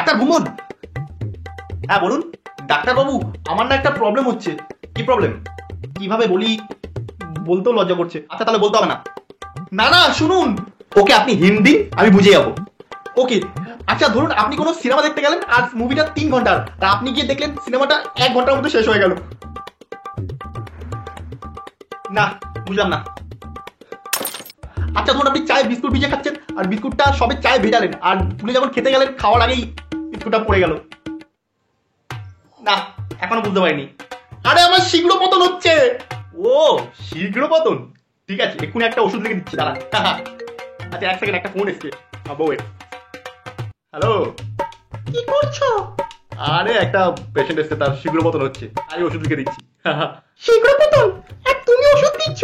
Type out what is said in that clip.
Doctor ভুমন। হ্যাঁ বলুন। ডাক্তারবাবু, আমার না একটা প্রবলেম হচ্ছে। কি প্রবলেম? কিভাবে বলি, বলতেও লজ্জা করছে। আচ্ছা তাহলে বলতে হবে না। না না শুনুন, ওকে আপনি হিন্দি, আমি বুঝে যাবো। ওকে আচ্ছা ধরুন আপনি কোনো সিনেমা দেখতে গেলেন আর মুভিটা 3 ঘন্টার, আর আপনি গিয়ে দেখলেন সিনেমাটা 1 ঘন্টার মধ্যে শেষ হয়ে গেল। না বুঝলাম না। আচ্ছা ধরুন আপনি চায়ে বিস্কুট ভিজে খাচ্ছেন, আর বিস্কুটটা সবে চায়ে ভেজালেন, আর ভুলে যখন খেতে গেলেন খাওয়ার আগেই বিস্কুটটা পড়ে গেল। না এখনো বুঝতে পারিনি। আরে আমার শীঘ্র পতন হচ্ছে। ও শীঘ্র পতন, ঠিক আছে এক্ষুনি একটা ওষুধ লিখে দিচ্ছি দাঁড়া। আচ্ছা 1 সেকেন্ড, একটা ফোন এসছে। বউয়ের। হ্যালো, কি করছো? আরে একটা পেশেন্ট এসছে, তার শীঘ্র পতন হচ্ছে, আমি ওষুধ লিখে দিচ্ছি। শীঘ্র পতন? আর তুমি ওষুধ দিচ্ছ?